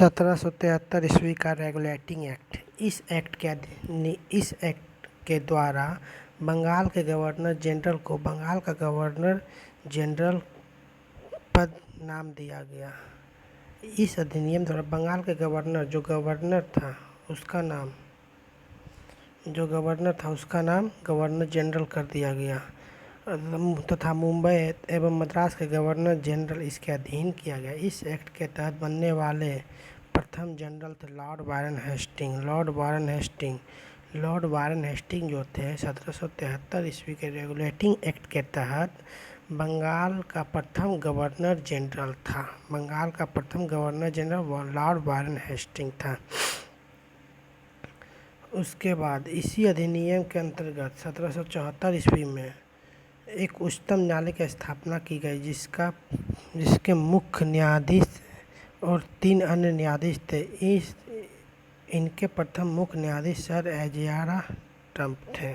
1773 ईस्वी का regulating act. इस एक्ट के द्वारा बंगाल के गवर्नर जनरल को बंगाल का गवर्नर जनरल पद नाम दिया गया। इस अधिनियम द्वारा बंगाल के गवर्नर जो गवर्नर था उसका नाम गवर्नर जनरल कर दिया गया तथा मुंबई एवं मद्रास के गवर्नर जनरल इसके अधीन किया गया। इस एक्ट के तहत बनने वाले प्रथम जनरल थे लॉर्ड वारन हेस्टिंग जो थे 1773 ईस्वी के रेगुलेटिंग एक्ट के तहत बंगाल का प्रथम गवर्नर जनरल था। बंगाल का प्रथम गवर्नर जनरल लॉर्ड वारन हेस्टिंग था। उसके बाद इसी अधिनियम के अंतर्गत 1774 ईस्वी में एक उच्चतम न्यायालय की स्थापना की गई जिसके मुख्य न्यायाधीश और 3 अन्य न्यायाधीश थे। इनके प्रथम मुख्य न्यायाधीश सर एजियारा टम्प थे।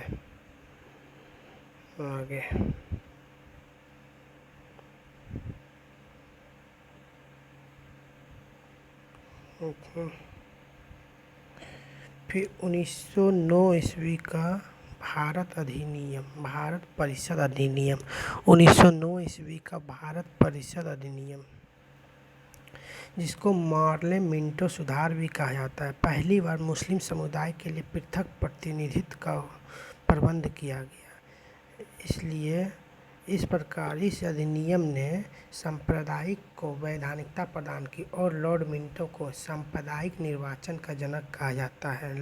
आगे फिर 1909 ईस्वी का भारत परिषद अधिनियम 1909 ईस्वी का भारत परिषद अधिनियम, जिसको मार्ले मिंटो सुधार भी कहा जाता है, पहली बार मुस्लिम समुदाय के लिए पृथक प्रतिनिधित्व का प्रबंध किया गया। इसलिए इस प्रकार इस अधिनियम ने सांप्रदायिक को वैधानिकता प्रदान की और लॉर्ड मिंटो को सांप्रदायिक निर्वाचन का जनक कहा जाता है।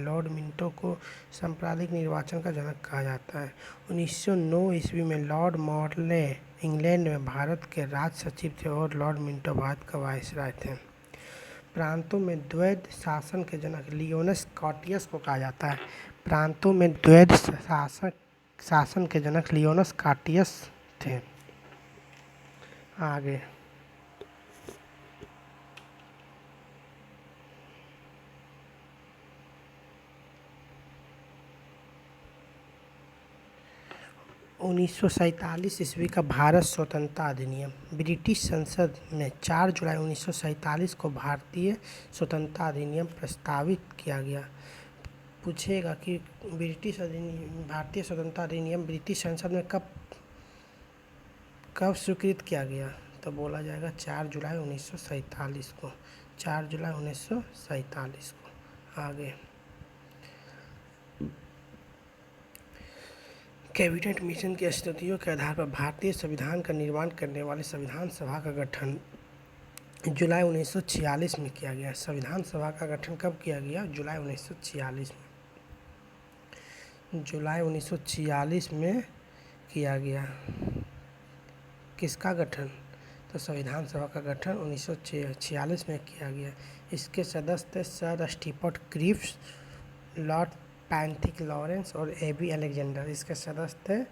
1909 ईस्वी में लॉर्ड मॉर्ले इंग्लैंड में भारत के राज सचिव थे और लॉर्ड मिंटो भारत का वायसराय थे। प्रांतों में द्वैध शासन के जनक लियोनस स्कॉटियस को कहा जाता है। प्रांतों में द्वैध शासन के जनक लियोनस स्कॉटियस थे। आगे 1947 ईस्वी का भारत स्वतंत्रता अधिनियम। ब्रिटिश संसद में 4 जुलाई 1947 को भारतीय स्वतंत्रता अधिनियम प्रस्तावित किया गया। पूछेगा कि भारतीय स्वतंत्रता अधिनियम ब्रिटिश संसद में कब स्वीकृत किया गया, तो बोला जाएगा 4 जुलाई 1947 को। 4 जुलाई 1947 को। आगे कैबिनेट मिशन की स्थितियों के आधार पर भारतीय संविधान का निर्माण करने वाली संविधान सभा का गठन जुलाई 1946 में किया गया। संविधान सभा का गठन कब किया गया? जुलाई 1946 में। जुलाई 1946 में किया गया। किसका गठन? तो संविधान सभा का गठन 1946 में किया गया। इसके सदस्य थे Sir Stafford Cripps, Lord Pethick Lawrence और एबी अलेक्जेंडर। इसके सदस्य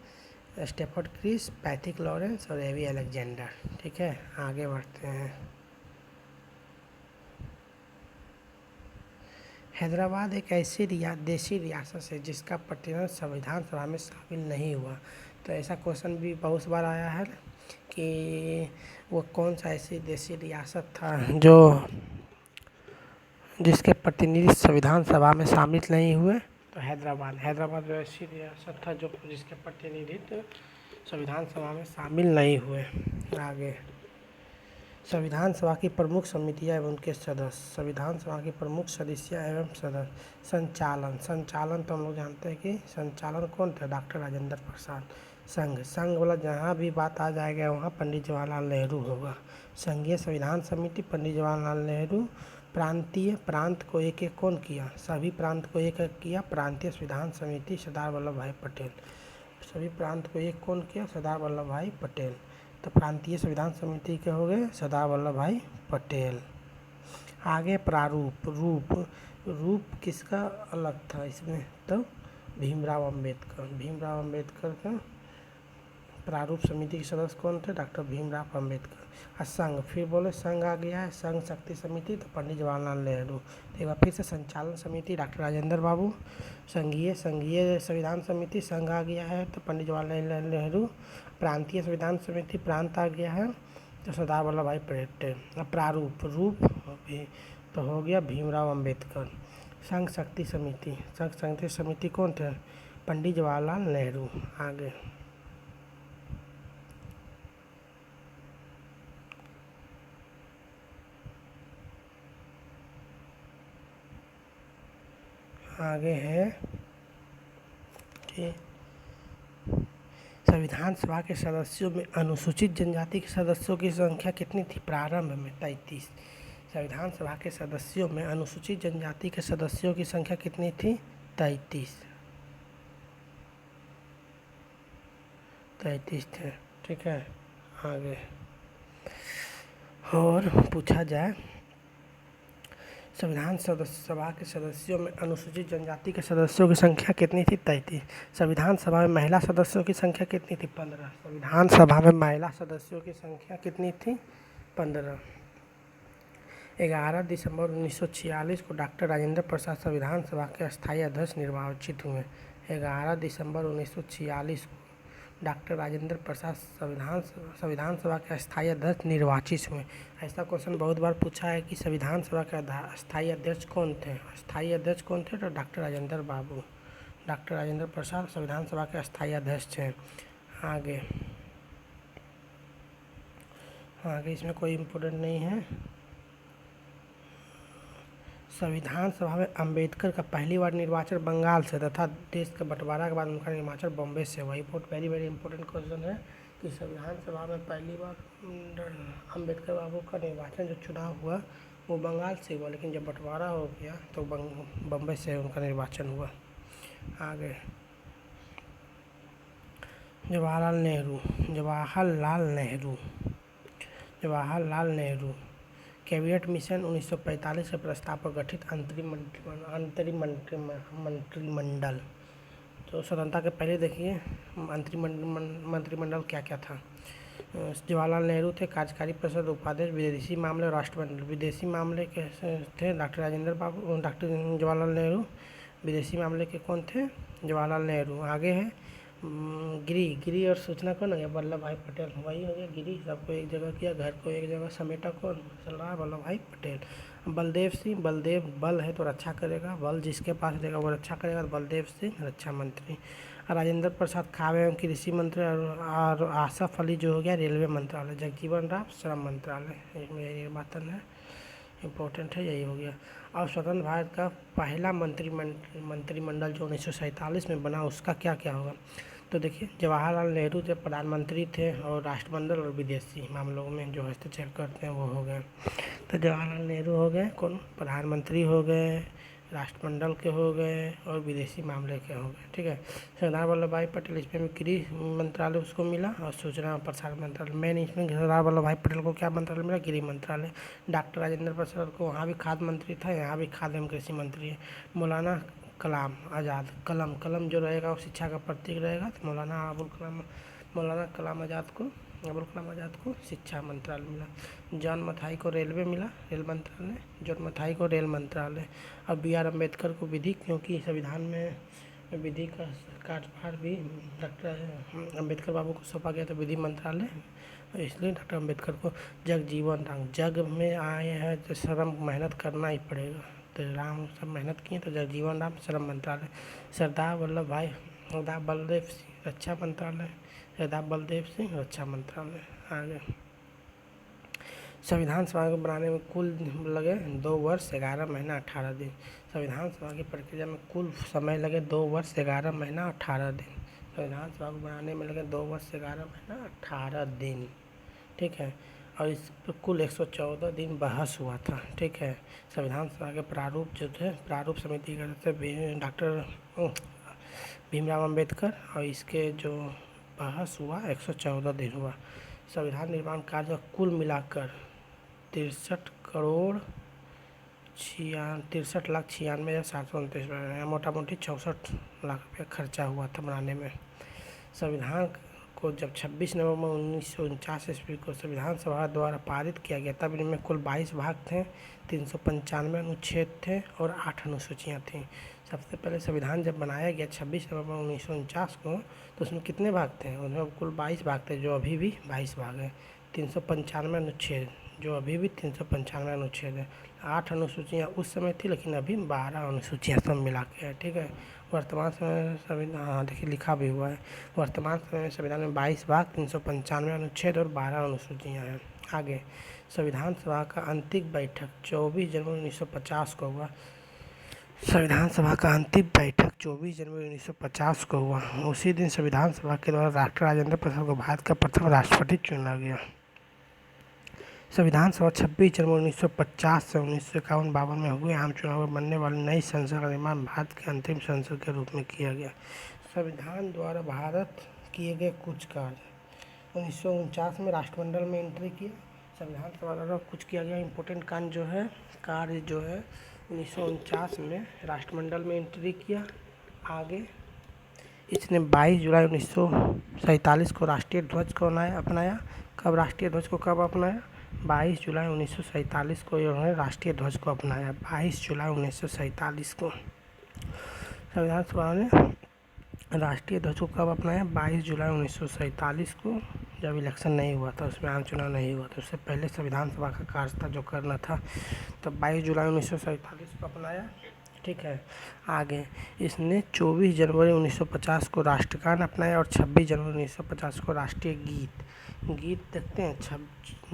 थे स्टीफर्ड क्रिप्स, पैथिक लॉरेंस और एबी अलेक्जेंडर। ठीक है, आगे बढ़ते हैं। हैदराबाद एक ऐसी देशी रियासत है जिसका प्रतिनिधित्व संविधान सभा में शामिल नहीं हुआ। तो ऐसा क्वेश्चन भी बहुत बार आया है कि वो कौन सा ऐसी देशी रियासत था जिसके प्रतिनिधि संविधान सभा में शामिल नहीं हुए। तो हैदराबाद ऐसी रियासत था जिसके प्रतिनिधित्व संविधान सभा में शामिल नहीं हुए। आगे संविधान सभा की प्रमुख समितियां एवं उनके सदस्य। संविधान सभा की प्रमुख सदस्य एवं सदस्य। संचालन तो हम लोग जानते हैं कि संचालन कौन थे? डॉक्टर राजेंद्र प्रसाद। संघ वाला जहाँ भी बात आ जाएगा वहाँ पंडित जवाहरलाल नेहरू होगा। संघीय संविधान समिति पंडित जवाहरलाल नेहरू। प्रांत को एक एक कौन किया? सभी प्रांत को एक एक किया प्रांतीय संविधान समिति सरदार वल्लभ भाई पटेल। सभी प्रांत को एक कौन किया? सरदार वल्लभ भाई पटेल। तो प्रांतीय संविधान समिति के हो गए सरदार वल्लभ भाई पटेल। आगे प्रारूप। रूप किसका अलग था इसमें? तो भीमराव अंबेडकर का प्रारूप समिति के सदस्य कौन थे? डॉक्टर भीमराव अंबेडकर। और संघ, फिर बोले संघ आ गया है, संघ शक्ति समिति तो पंडित जवाहरलाल नेहरू। तो एक बार फिर से संचालन समिति डॉक्टर राजेंद्र बाबू। संघीय संविधान समिति संघ आ गया है तो पंडित जवाहरलाल नेहरू। प्रांतीय संविधान समिति प्रांत आ गया है तो सरदार वल्लभ भाई पटेल। प्रारूप तो हो गया भीमराव अंबेडकर। संघ शक्ति समिति, संघ शक्ति समिति कौन थे? पंडित जवाहरलाल नेहरू। आगे आगे है कि संविधान सभा के सदस्यों में अनुसूचित जनजाति के सदस्यों की संख्या कितनी थी? प्रारंभ में 33। संविधान सभा के सदस्यों में अनुसूचित जनजाति के सदस्यों की संख्या कितनी थी? 33 थे। ठीक है, आगे और पूछा जाए संविधान सभा के सदस्यों में अनुसूचित जनजाति के सदस्यों की संख्या कितनी थी? 33। संविधान सभा में महिला सदस्यों की संख्या कितनी थी? 15। संविधान सभा में महिला सदस्यों की संख्या कितनी थी? 15। 11 दिसंबर 1946 को डॉक्टर राजेंद्र प्रसाद संविधान सभा के अस्थायी अध्यक्ष निर्वाचित हुए। 11 दिसंबर 1946 को डॉक्टर राजेंद्र प्रसाद संविधान सभा के अस्थायी अध्यक्ष निर्वाचित हुए। ऐसा क्वेश्चन बहुत बार पूछा है कि संविधान सभा के अस्थायी अध्यक्ष कौन थे? अस्थायी अध्यक्ष कौन थे? तो डॉक्टर राजेंद्र बाबू, डॉक्टर राजेंद्र प्रसाद संविधान सभा के अस्थायी अध्यक्ष थे। आगे इसमें कोई इम्पोर्टेंट नहीं है। संविधान सभा में अंबेडकर का पहली बार निर्वाचन बंगाल से तथा देश का बंटवारा के बाद उनका निर्वाचन बॉम्बे से हुआ। बहुत वेरी इंपॉर्टेंट क्वेश्चन है कि संविधान सभा में पहली बार अंबेडकर बाबू का निर्वाचन जो चुनाव हुआ वो बंगाल से हुआ, लेकिन जब बंटवारा हो गया तो बॉम्बे से उनका निर्वाचन हुआ। आगे जवाहरलाल नेहरू कैबिनेट मिशन 1945 के प्रस्ताव पर गठित अंतरिम मंत्रिमंडल। तो स्वतंत्रता के पहले देखिए मंत्रिमंडल क्या क्या था। जवाहरलाल नेहरू थे कार्यकारी परिषद उपाध्यक्ष, विदेशी मामले और राष्ट्रमंडल। विदेशी मामले के थे डॉक्टर जवाहरलाल नेहरू। विदेशी मामले के कौन थे? जवाहरलाल नेहरू। आगे है गिरी और सूचना कौन हो गया? वल्लभ भाई पटेल। वही हो गया गिरी, सबको एक जगह किया, घर को एक जगह समेटा कौन? सरदार वल्लभ भाई पटेल। बलदेव सिंह, बल है तो रक्षा करेगा, बल जिसके पास रहेगा वो रक्षा करेगा, तो बलदेव सिंह रक्षा मंत्री। राजेंद्र प्रसाद खाद्य एवं कृषि मंत्री और आसफ अली जो हो गया रेलवे मंत्रालय। जगजीवन राम श्रम मंत्रालय। ये बात है इम्पोर्टेंट है, यही हो गया। और स्वतंत्र भारत का पहला मंत्रिमंडल जो 1947 में बना उसका क्या क्या होगा? तो देखिए जवाहरलाल नेहरू जब प्रधानमंत्री थे और राष्ट्रमंडल और विदेशी मामलों में जो हस्तक्षेप करते हैं वो हो गए। तो जवाहरलाल नेहरू हो गए कौन? प्रधानमंत्री हो गए, राष्ट्रमंडल के हो गए और विदेशी मामले के हो गए। ठीक है। सरदार वल्लभ भाई पटेल इसमें गृह मंत्रालय उसको मिला और सूचना और प्रसारण मंत्रालय। मेन इसमें सरदार वल्लभ भाई पटेल को क्या मंत्रालय मिला? गृह मंत्रालय। डॉक्टर राजेंद्र प्रसाद को वहाँ भी खाद्य मंत्री था, यहाँ भी खाद्य एवं कृषि मंत्री है। मौलाना कलाम आज़ाद, कलम जो रहेगा वो शिक्षा का प्रतीक रहेगा, तो मौलाना कलाम आज़ाद को शिक्षा मंत्रालय मिला। जॉन मथाई को रेलवे मिला, रेल मंत्रालय। और बी आर अम्बेडकर को विधि, क्योंकि संविधान में विधि का कार्यभार भी डॉक्टर अम्बेडकर बाबू को सौंपा गया, तो विधि मंत्रालय, इसलिए डॉक्टर अम्बेडकर को जगजीवन राम। जग में आए हैं तो श्रम मेहनत करना ही पड़ेगा, तो राम सब मेहनत किए, तो जगजीवन राम श्रम मंत्रालय। सरदार बलदेव सिंह रक्षा मंत्रालय, रक्षा मंत्रालय। आगे संविधान सभा को बनाने में कुल लगे 2 वर्ष 11 महीना 18 दिन। संविधान सभा की प्रक्रिया में कुल समय लगे 2 वर्ष 11 महीना 18 दिन। संविधान सभा को बनाने में लगे 2 वर्ष 11 महीना 18 दिन। ठीक है। और इस पर कुल 114 दिन बहस हुआ था। ठीक है। संविधान सभा के प्रारूप जो थे, प्रारूप समिति के थे डॉक्टर भीमराव अंबेडकर, और इसके जो बहस हुआ 114 दिन हुआ। संविधान निर्माण कार्य कुल मिलाकर 63,96,729 मोटा मोटी 64 लाख रुपया खर्चा हुआ था बनाने में। संविधान को जब 26 नवंबर 1949 ईस्वी को संविधान सभा द्वारा पारित किया गया, तब इनमें कुल 22 भाग थे, 395 अनुच्छेद थे और 8 अनुसूचियाँ थीं। सबसे पहले संविधान जब बनाया गया 26 नवंबर 1949 को, तो उसमें कितने भाग थे? उनमें कुल 22 भाग थे, जो अभी भी 22 भाग हैं। 395 अनुच्छेद जो अभी भी 395 अनुच्छेद है। 8 अनुसूचियाँ उस समय थी, लेकिन अभी 12 अनुसूचियाँ सब मिला के है, ठीक है। वर्तमान समय में संविधान, हाँ देखिए लिखा भी हुआ है, वर्तमान समय में संविधान में 22 भाग, 395 अनुच्छेद और 12 अनुसूचियाँ हैं। आगे, संविधान सभा का अंतिम बैठक 24 जनवरी 1950 को हुआ। संविधान सभा का अंतिम बैठक 24 जनवरी 1950 को हुआ। उसी दिन संविधान सभा के द्वारा डॉक्टर राजेंद्र प्रसाद को भारत का प्रथम राष्ट्रपति चुना गया। संविधान सभा 26 जनवरी 1950 से 1951-52 में हुए आम चुनाव में बनने वाली नई संसद का निर्माण भारत के अंतिम संसद के रूप में किया गया। संविधान द्वारा भारत किए गए कुछ कार्य। 1949 में राष्ट्रमंडल में एंट्री किया। संविधान सभा द्वारा कुछ किया गया इम्पोर्टेंट काम जो है, कार्य जो है, 1949 में राष्ट्रमंडल में एंट्री किया। आगे, इसने 22 जुलाई 1947 को राष्ट्रीय ध्वज को अपनाया। कब राष्ट्रीय ध्वज को कब अपनाया? 22 जुलाई 1947 को इन्होंने राष्ट्रीय ध्वज को अपनाया। 22 जुलाई 1947 को संविधान सभा ने राष्ट्रीय ध्वज को कब अपनाया? 22 जुलाई 1947 को, जब इलेक्शन नहीं हुआ था, उसमें आम चुनाव नहीं हुआ था, उससे पहले संविधान सभा का कार्य था जो करना था, तो 22 जुलाई 1947 को अपनाया, ठीक है। आगे, इसने 24 जनवरी 1950 को राष्ट्रगान अपनाया और 26 जनवरी 1950 को राष्ट्रीय गीत देखते हैं,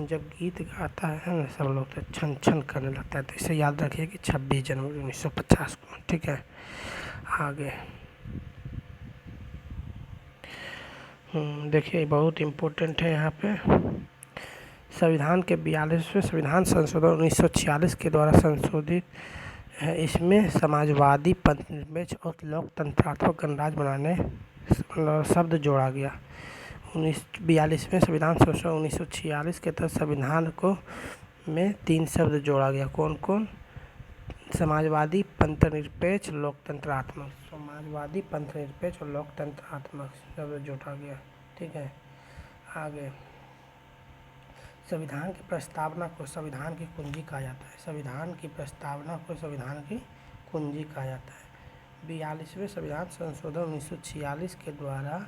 जब गीत गाता है ना सब लोग तो छन छन करने लगता है, तो इसे याद रखिए कि 26 जनवरी 1950 को, ठीक है। आगे देखिए बहुत इम्पोर्टेंट है यहाँ पे, संविधान के 42वें संविधान संशोधन 1946 के द्वारा संशोधित है। इसमें समाजवादी, पंथनिरपेक्ष और लोकतंत्रात्मक गणराज्य बनाने शब्द जोड़ा गया। 42वें संविधान संशोधन 1946 के तहत संविधान को में 3 शब्द जोड़ा गया। कौन कौन? समाजवादी, पंथनिरपेक्ष, लोकतंत्रात्मक। समाजवादी, पंथनिरपेक्ष और लोकतंत्रात्मक शब्द जोड़ा गया, ठीक है। आगे, संविधान की प्रस्तावना को संविधान की कुंजी कहा जाता है। संविधान की प्रस्तावना को संविधान की कुंजी कहा जाता है। 42वें संविधान संशोधन 1946 के द्वारा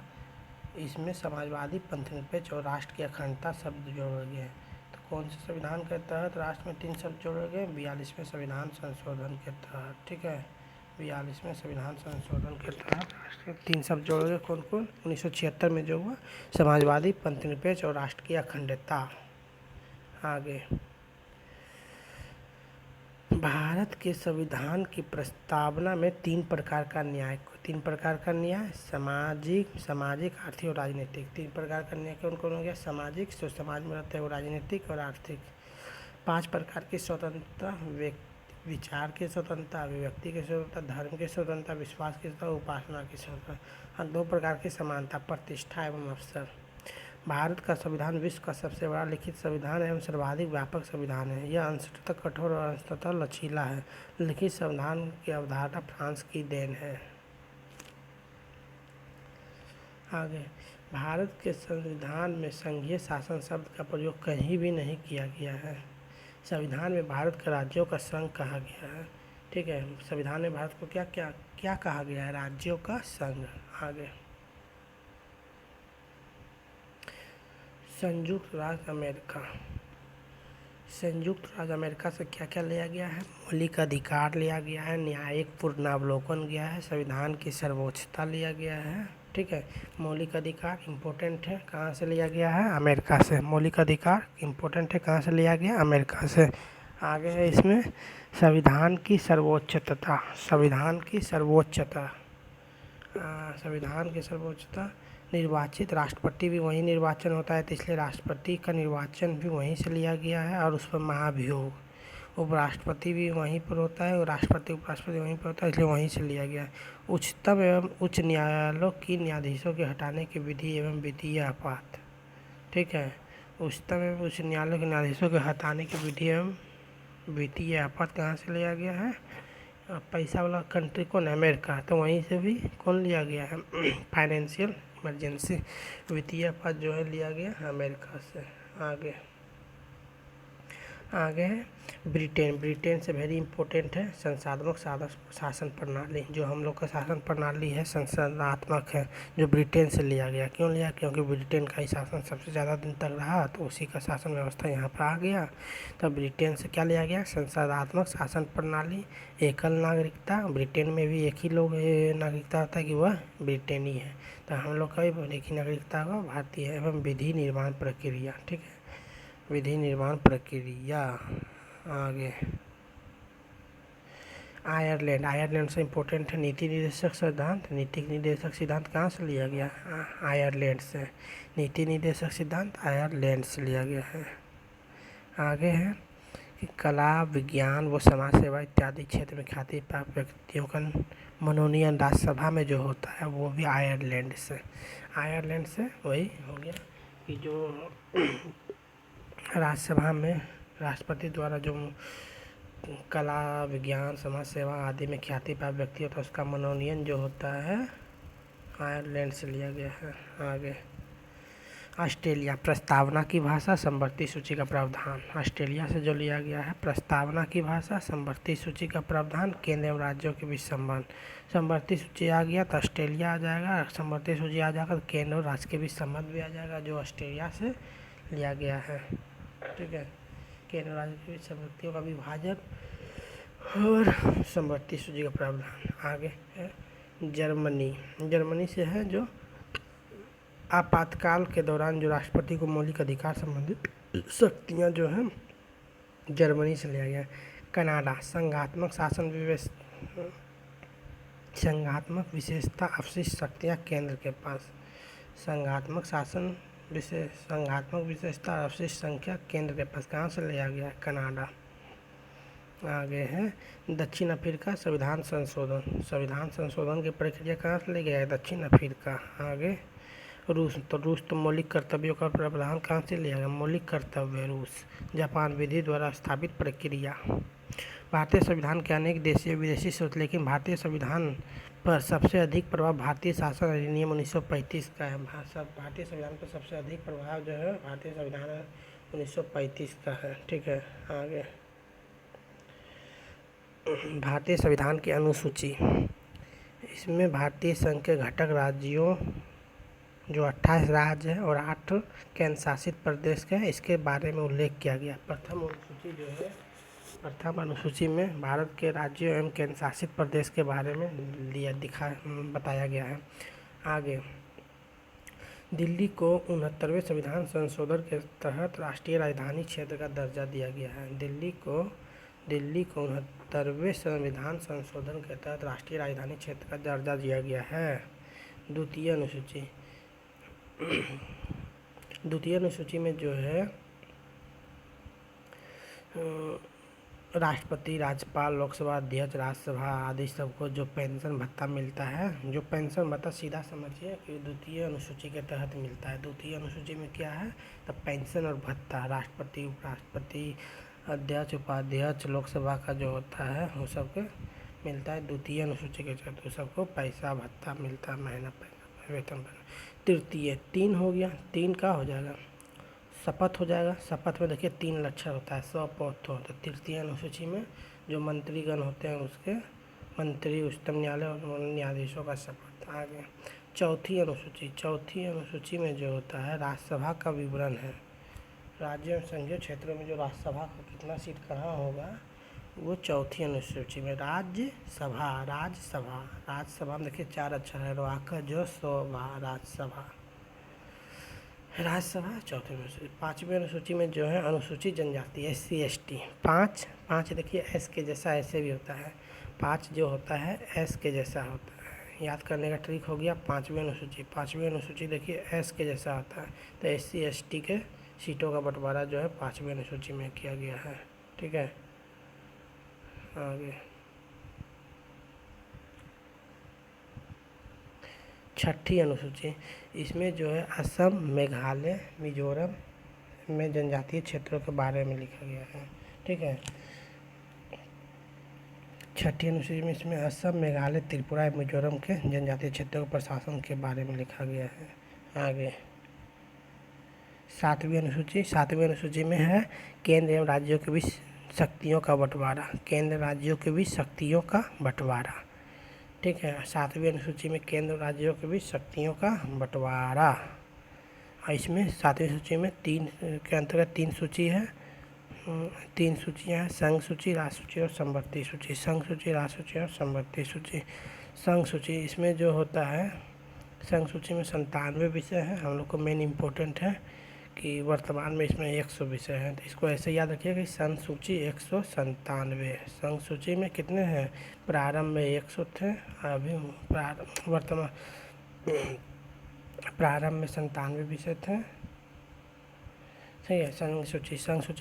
इसमें समाजवादी, पंथनिरपेक्ष और राष्ट्र की अखंडता शब्द जोड़े गए। तो कौन से संविधान के तहत राष्ट्र में 3 शब्द जोड़े गए? 42वें संविधान संशोधन के तहत, ठीक है। 42वें संविधान संशोधन के तहत राष्ट्र के 3 शब्द जोड़े गए। कौन कौन? 1976 में जो हुआ, समाजवादी, पंथनिरपेक्ष और राष्ट्र की अखंडता। आगे, भारत के संविधान की प्रस्तावना में 3 प्रकार का न्याय, सामाजिक, आर्थिक और राजनीतिक। 3 प्रकार का न्याय कौन कौन हो गया? सामाजिक, जो समाज में रहता है वो, राजनीतिक और आर्थिक। 5 प्रकार की स्वतंत्रता, विचार की स्वतंत्रता, अभिव्यक्ति की स्वतंत्रता, धर्म की स्वतंत्रता, विश्वास की स्वतंत्रता, उपासना की स्वतंत्रता। और 2 प्रकार की समानता, प्रतिष्ठा एवं अवसर। भारत का संविधान विश्व का सबसे बड़ा लिखित संविधान एवं सर्वाधिक व्यापक संविधान है। यह अंशतः कठोर और अंशतः लचीला है। लिखित संविधान की अवधारणा फ्रांस की देन है। आगे, भारत के संविधान में संघीय शासन शब्द का प्रयोग कहीं भी नहीं किया गया है। संविधान में भारत के राज्यों का संघ कहा गया है, ठीक है। संविधान में भारत को क्या कहा गया है? राज्यों का संघ। आगे, संयुक्त राज्य अमेरिका। संयुक्त राज्य अमेरिका से क्या क्या लिया गया है? मौलिक अधिकार लिया गया है, न्यायिक पुनरावलोकन गया है, संविधान की सर्वोच्चता लिया गया है, ठीक है। मौलिक अधिकार इम्पोर्टेंट है, कहाँ से लिया गया है? अमेरिका से। मौलिक अधिकार इम्पोर्टेंट है, कहाँ से लिया गया? अमेरिका से। आगे है इसमें संविधान की सर्वोच्चता। संविधान की सर्वोच्चता, निर्वाचित राष्ट्रपति भी वहीं निर्वाचन होता है, तो इसलिए राष्ट्रपति का निर्वाचन भी वहीं से लिया गया है। और उस पर महाभियोग, उपराष्ट्रपति भी वहीं पर होता है और राष्ट्रपति उपराष्ट्रपति वहीं पर होता है, इसलिए वहीं से लिया गया है। उच्चतम एवं उच्च न्यायालयों की न्यायाधीशों के हटाने की विधि एवं वित्तीय आपात, ठीक है। उच्चतम एवं उच्च न्यायालयों के न्यायाधीशों के हटाने की विधि एवं वित्तीय आपात कहाँ से लिया गया है? पैसा वाला कंट्री कौन? अमेरिका, तो वहीं से भी कौन लिया गया है? फाइनेंशियल इमरजेंसी, वित्तीय आपात जो है लिया गया अमेरिका से। आगे, आगे है ब्रिटेन। ब्रिटेन से वेरी इंपॉर्टेंट है संसाधनों शासन प्रणाली। जो हम लोग का शासन प्रणाली है संसदात्मक है, जो ब्रिटेन से लिया गया। क्यों लिया? क्योंकि ब्रिटेन का ही शासन सबसे ज़्यादा दिन तक रहा, तो उसी का शासन व्यवस्था यहाँ पर आ गया। तो ब्रिटेन से क्या लिया गया? संसदात्मक शासन प्रणाली। एकल नागरिकता, ब्रिटेन में भी एक ही लोग नागरिकता होता है कि वह ब्रिटेनी है। तो हम लोग का भी एक ही नागरिकता होगा, भारतीय। एवं विधि निर्माण प्रक्रिया, ठीक है, विधि निर्माण प्रक्रिया। आगे आयरलैंड। आयरलैंड से इम्पोर्टेंट है नीति निर्देशक सिद्धांत। नीति निर्देशक सिद्धांत कहाँ से लिया गया? आयरलैंड से। नीति निर्देशक सिद्धांत आयरलैंड से लिया गया है। आगे है कि कला, विज्ञान व समाज सेवा इत्यादि क्षेत्र में ख्याति प्राप्त व्यक्तियों का मनोनयन राज्यसभा में जो होता है वो भी आयरलैंड से। आयरलैंड से वही हो गया कि जो राज्यसभा में राष्ट्रपति द्वारा जो कला, विज्ञान, समाज सेवा आदि में ख्याति प्राप्त व्यक्ति होता है उसका मनोनयन जो होता है आयरलैंड से लिया गया है। आगे ऑस्ट्रेलिया। प्रस्तावना की भाषा, समवर्ती सूची का प्रावधान। ऑस्ट्रेलिया से जो लिया गया है प्रस्तावना की भाषा, समवर्ती सूची का प्रावधान, केंद्र एवं राज्यों के बीच संबंध। समवर्ती सूची आ गया तो ऑस्ट्रेलिया आ जाएगा, समवर्ती सूची आ जाएगा तो केंद्र और राज्य के बीच संबंध भी आ जाएगा, जो ऑस्ट्रेलिया से लिया गया है। ठीक है, केंद्र और राज्य के बीच समवर्तियों का विभाजन और समवर्ती सूची का प्रावधान। आगे है जर्मनी। जर्मनी से है जो आपातकाल के दौरान जो राष्ट्रपति को मौलिक अधिकार संबंधित शक्तियाँ जो हैं जर्मनी से लिया गया। कनाडा। संघात्मक शासन संघात्मक विशेषता अवशिष्ट शक्तियाँ केंद्र के पास। संघात्मक शासन संघात्मक विशेषता अवशिष्ट संख्या केंद्र के पास। कहाँ से लिया गया? कनाडा। आगे है दक्षिण अफ्रीका। संविधान संशोधन। संविधान संशोधन की प्रक्रिया कहाँ से ले गया है? दक्षिण अफ्रीका। आगे रूस। तो रूस तो मौलिक कर्तव्यों का प्रावधान कहाँ से लिया गया? मौलिक कर्तव्य रूस। जापान। विधि द्वारा स्थापित प्रक्रिया। भारतीय संविधान के अनेक देशीय विदेशी स्रोत, लेकिन भारतीय संविधान पर सबसे अधिक प्रभाव भारतीय शासन अधिनियम 1935 का है। भारतीय संविधान पर सबसे अधिक प्रभाव जो है भारतीय संविधान 1935 का है। ठीक है, आगे भारतीय संविधान की अनुसूची। इसमें भारतीय संघ के घटक राज्यों जो 28 राज्य है और 8 केंद्र शासित प्रदेश के हैं, इसके बारे में उल्लेख किया गया। प्रथम अनुसूची जो है, प्रथम अनुसूची में भारत के राज्यों एवं केंद्र शासित प्रदेश के बारे में बताया गया है। आगे दिल्ली को 69वें संविधान संशोधन के तहत राष्ट्रीय राजधानी क्षेत्र का दर्जा दिया गया है। दिल्ली को 69वें संविधान संशोधन के तहत राष्ट्रीय राजधानी क्षेत्र का दर्जा दिया गया है। द्वितीय अनुसूची। द्वितीय अनुसूची में जो है राष्ट्रपति, राज्यपाल, लोकसभा अध्यक्ष, राज्यसभा आदि सबको जो पेंशन भत्ता मिलता है, जो पेंशन भत्ता सीधा समझिए कि द्वितीय अनुसूची के तहत मिलता है। द्वितीय अनुसूची में क्या है? तो पेंशन और भत्ता राष्ट्रपति, उपराष्ट्रपति, अध्यक्ष, उपाध्यक्ष, लोकसभा का जो होता है वो सबके मिलता है। द्वितीय अनुसूची के तहत सबको पैसा भत्ता मिलता है, महीना पैसा वेतन। तृतीय 3 हो गया। 3 का हो जाएगा शपथ हो जाएगा। शपथ में देखिए 3 लक्षण होता है, शपथ होता है। तृतीय अनुसूची में जो मंत्रीगण होते हैं उसके मंत्री, उच्चतम न्यायालय और न्यायाधीशों का शपथ। आगे चौथी अनुसूची। चौथी अनुसूची में जो होता है राज्यसभा का विवरण है। राज्य एवं संघीय क्षेत्रों में जो राज्यसभा का कितना सीट कहाँ होगा वो चौथी अनुसूची में। राज्यसभा। राज्यसभा में देखिए 4 अक्षर है, वाक जो शोभा। राज्यसभा चौथी अनुसूची। 5वीं अनुसूची में जो है अनुसूचित जनजाति SC ST। 5 देखिए एस के जैसा ऐसे भी होता है। 5 जो होता है एस के जैसा होता है, याद करने का ट्रिक हो गया। 5वीं अनुसूची। 5वीं अनुसूची देखिए एस के जैसा होता है, तो SC ST के सीटों का बंटवारा जो है 5वीं अनुसूची में किया गया है। ठीक है, आगे छठी अनुसूची। इसमें जो है असम, मेघालय, मिजोरम में जनजातीय क्षेत्रों के बारे में लिखा गया है। ठीक है, छठी अनुसूची में इसमें असम, मेघालय, त्रिपुरा, मिजोरम के जनजातीय क्षेत्रों के प्रशासन के बारे में लिखा गया है। आगे सातवीं अनुसूची में है केंद्र एवं राज्यों के बीच शक्तियों का बंटवारा, केंद्र राज्यों के बीच शक्तियों का बंटवारा। ठीक है, सातवीं अनुसूची में केंद्र राज्यों के बीच शक्तियों का बंटवारा। और इसमें सातवीं सूची में तीन के अंतर्गत तीन सूची है, तीन सूचियाँ हैं, संघ सूची, राष्ट्र सूची और समवर्ती सूची। संघ सूची, राष्ट्र सूची और समवर्ती सूची। संघ सूची इसमें जो होता है, संघ सूची में 97 विषय हैं। हम लोग को मेन इम्पोर्टेंट है कि वर्तमान में इसमें 100 विषय हैं, तो इसको ऐसे याद रखिए कि संघ सूची 197। संघ सूची में कितने हैं? प्रारंभ में 100 थे, अभी वर्तमान प्रारंभ में 97 विषय थे। सही है। संघ सूची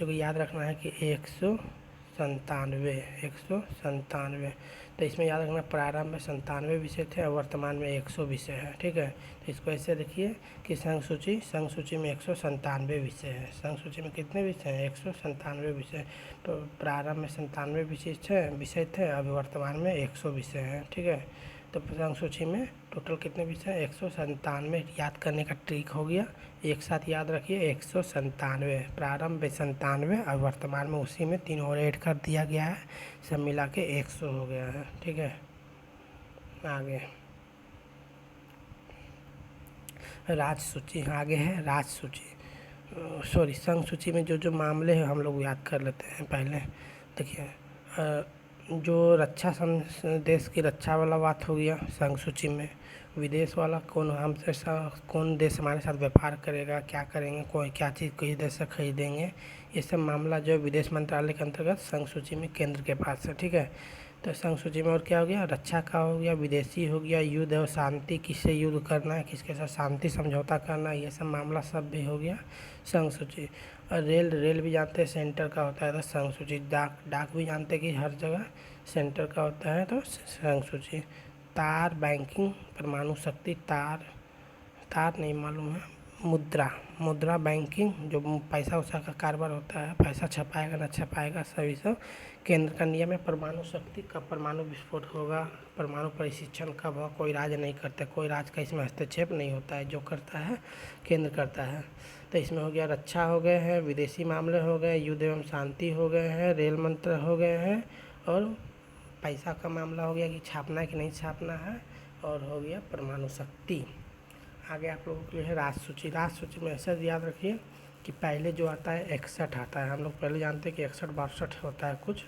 को याद रखना है कि 197। तो इसमें याद रखना प्रारंभ में 97 विषय थे और वर्तमान में 100 विषय है। ठीक है, तो इसको ऐसे देखिए कि संघ सूची में 197 विषय है। संघ सूची में कितने विषय हैं? 197 विषय। तो प्रारंभ में 97 विषय थे, अभी वर्तमान में 100 विषय हैं। ठीक है, तो संघ सूची में टोटल कितने विषय? 197। याद करने का ट्रिक हो गया, एक साथ याद रखिए 197। प्रारंभ में 97 और वर्तमान में उसी में 3 और ऐड कर दिया गया है, सब मिला के 100 हो गया है। ठीक है, आगे राज्य सूची, आगे है राज्य सूची। संघ सूची में जो मामले हैं हम लोग याद कर लेते हैं पहले। देखिए, जो रक्षा देश की रक्षा वाला बात हो गया संघ सूची में। विदेश वाला कौन देश हमारे साथ व्यापार करेगा, क्या करेंगे, कोई क्या चीज़ किस देश से खरीदेंगे, ये सब मामला जो विदेश मंत्रालय के अंतर्गत संघ सूची में केंद्र के पास है। ठीक है, तो संघ सूची में और क्या हो गया? रक्षा का हो गया, विदेशी हो गया, युद्ध और शांति, किससे युद्ध करना है, किसके साथ शांति समझौता करना है, ये सब मामला सब भी हो गया संघ सूची। और रेल भी जानते हैं सेंटर का होता है तो संघ सूची। डाक भी जानते हैं कि हर जगह सेंटर का होता है तो संघ सूची। तार, बैंकिंग, परमाणु शक्ति, तार नहीं मालूम है। मुद्रा बैंकिंग, जो पैसा उसा का कारोबार होता है, पैसा छपाएगा ना छपाएगा, सभी सब केंद्र का नियम है। परमाणु शक्ति, कब परमाणु विस्फोट होगा, परमाणु परीक्षण कब होगा, कोई राज्य नहीं करता, कोई राज्य का इसमें हस्तक्षेप नहीं होता है, जो करता है केंद्र करता है। तो इसमें हो गया रक्षा हो गए हैं, विदेशी मामले हो गए, युद्ध एवं शांति हो गए हैं, रेल मंत्र हो गए हैं, और पैसा का मामला हो गया कि छापना है कि नहीं छापना है, और हो गया परमाणु शक्ति। आगे आप लोगों के लिए है राष्ट्र सूची। राष्ट्र सूची में ऐसा याद रखिए कि पहले जो आता है 61 आता है। हम लोग पहले जानते हैं कि 61-62 होता है कुछ,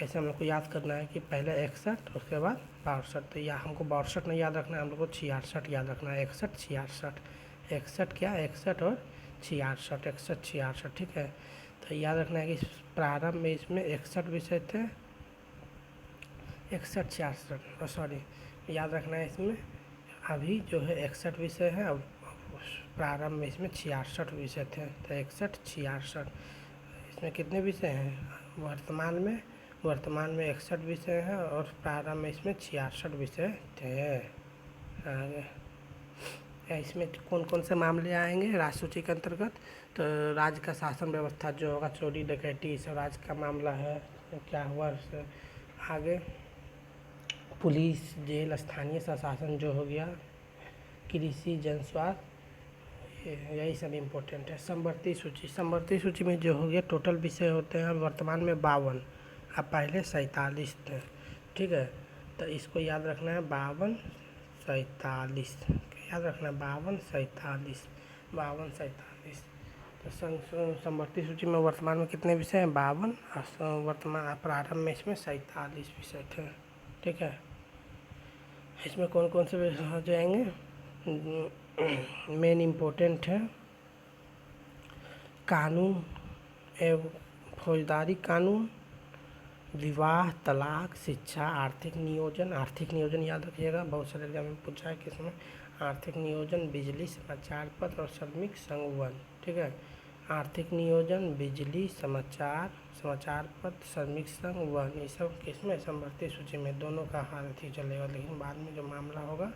ऐसे हम लोग को याद करना है कि पहले 61 उसके बाद 62। तो या हमको 62 नहीं याद रखना है, हम लोग को 66 याद रखना है। 61, 66, 61 क्या, 61 और 66, 61, 66। ठीक है, तो याद रखना है कि प्रारंभ में इसमें 61 विषय थे, 61, 66, सॉरी, याद रखना है इसमें अभी जो है 61 विषय है, अब प्रारंभ में इसमें 66 विषय थे, तो 61, 66। इसमें कितने विषय हैं? वर्तमान में 61 विषय हैं और प्रारंभ में इसमें 66 विषय थे। आगे इसमें कौन कौन से मामले आएंगे राष्ट्र सूची के अंतर्गत? तो राज्य का शासन व्यवस्था जो होगा, चोरी डकैती, सब राज्य का मामला है, तो क्या हुआ उससे। आगे पुलिस, जेल, स्थानीय प्रशासन जो हो गया, कृषि, जन स्वास्थ्य, यही सब इम्पोर्टेंट है। समवर्ती सूची में जो हो गया टोटल विषय होते हैं वर्तमान में 52, अब पहले 47 थे। ठीक है, तो इसको याद रखना है 52, 47, याद रखना है 52, 47। तो समवर्ती सूची में वर्तमान में कितने विषय हैं? 52, और वर्तमान प्रारंभ में इसमें 47 विषय थे। ठीक है, इसमें कौन कौन से विषय हो जाएंगे? मेन इम्पोर्टेंट है कानून एवं फौजदारी कानून, विवाह, तलाक, शिक्षा, आर्थिक नियोजन याद रखिएगा, बहुत सारे एग्जाम में पूछा है किसमें। आर्थिक नियोजन, बिजली, समाचार पत्र और श्रमिक संघवन। ठीक है, आर्थिक नियोजन, बिजली, समाचार पत्र, श्रमिक संघवन, ये सब किसमें? समवर्ती सूची में। दोनों का हाथ ही चलेगा, लेकिन बाद में जो मामला होगा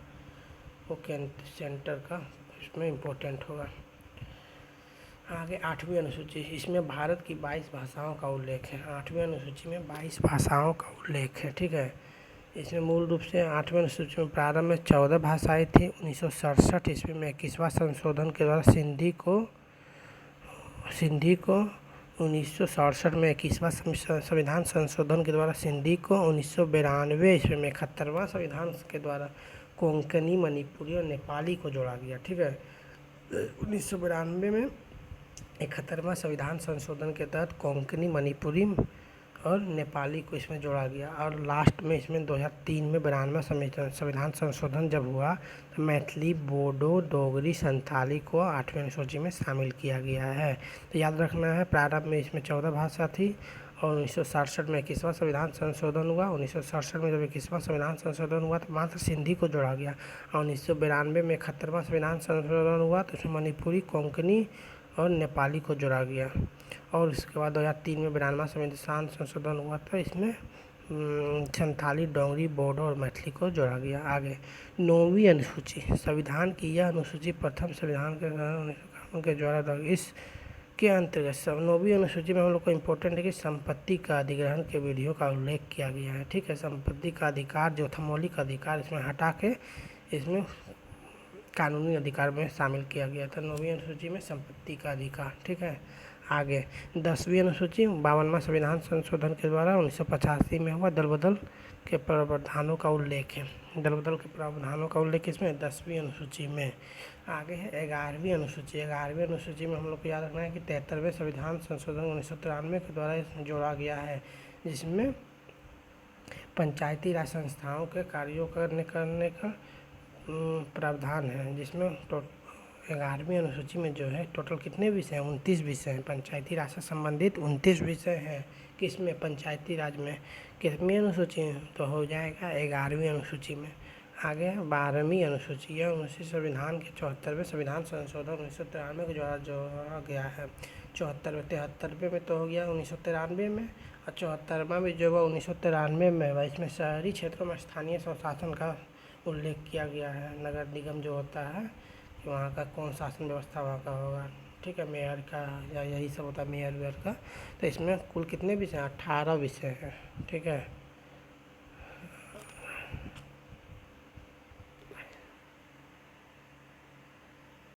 वो सेंटर का इसमें इम्पोर्टेंट होगा। आगे 8वीं अनुसूची, इसमें भारत की 22 भाषाओं का उल्लेख है। 8वीं अनुसूची में 22 भाषाओं का उल्लेख है। ठीक है, इसमें मूल रूप से 8वीं अनुसूची में प्रारंभ में 14 भाषाएं थी। 1967 ईस्वी में 21वां संशोधन के द्वारा सिंधी को सिंधी को 1967 में 21वां संविधान संशोधन के द्वारा सिंधी को 1992 ईस्वी में 71वां संविधान के द्वारा कोंकणी, मणिपुरी और नेपाली को जोड़ा गया। ठीक है, 1992 में 71वां संविधान संशोधन के तहत कोंकणी, मणिपुरी और नेपाली को इसमें जोड़ा गया। और लास्ट में इसमें 2003 में 92वां संविधान संशोधन जब हुआ तो मैथिली, बोडो, डोगरी, संथाली को 8वीं अनुसूची में शामिल किया गया है। तो याद रखना है, प्रारंभ में इसमें 14 भाषा थी और 1967 में 21वां संविधान संशोधन हुआ। 1967 में जब 21वां संविधान संशोधन हुआ तो मात्र सिंधी को जोड़ा गया। और 1992 में 71वां संविधान संशोधन हुआ तो उसमें मणिपुरी, कोंकणी और नेपाली को जोड़ा गया। और उसके बाद 2003 में 92वां संविधान संशोधन हुआ था, इसमें संथाली, डोगरी, बोडो और मैथिली को जोड़ा गया। आगे 9वीं अनुसूची, संविधान की यह अनुसूची प्रथम संविधान के द्वारा इसके अंतर्गत 9वीं अनुसूची में हम लोग को इम्पोर्टेंट है कि संपत्ति का अधिग्रहण के विधियों का उल्लेख किया गया है। ठीक है, संपत्ति का अधिकार जो था मौलिक अधिकार, इसमें हटा के इसमें कानूनी अधिकार में शामिल किया गया था 9वीं अनुसूची में संपत्ति का अधिकार। ठीक है, आगे 10वीं अनुसूची 52वां संविधान संशोधन के द्वारा 1985 में हुआ। दल बदल के प्रावधानों का उल्लेख है। दल बदल के प्रावधानों का उल्लेख इसमें 10वीं अनुसूची में। आगे है 11वीं अनुसूची। 11वीं अनुसूची में हम लोग को याद रखना है कि 73वें संविधान संशोधन 1993 के द्वारा इसमें जोड़ा गया है, जिसमें पंचायती राज संस्थाओं के कार्यों करने का प्रावधान है। जिसमें 11वीं अनुसूची में जो है टोटल कितने विषय हैं? 29 विषय हैं। पंचायती राज से संबंधित 29 विषय हैं। किसमें? पंचायती राज में। कितनी अनुसूची है? तो हो जाएगा 11वीं अनुसूची में। आगे है 12वीं अनुसूची। यह उसी संविधान के 74वें संविधान संशोधन 1993 के द्वारा जोड़ा गया है। 73वें में तो हो गया 1993 में, और 74वां भी जो हुआ 1993 में हुआ। इसमें शहरी क्षेत्रों में स्थानीय स्वशासन का उल्लेख किया गया है। नगर निगम जो होता है कि वहाँ का कौन शासन व्यवस्था वहाँ का होगा। ठीक है, मेयर का या यही सब होता है, मेयर वेयर का। तो इसमें कुल कितने विषय हैं? 18 विषय हैं। ठीक है।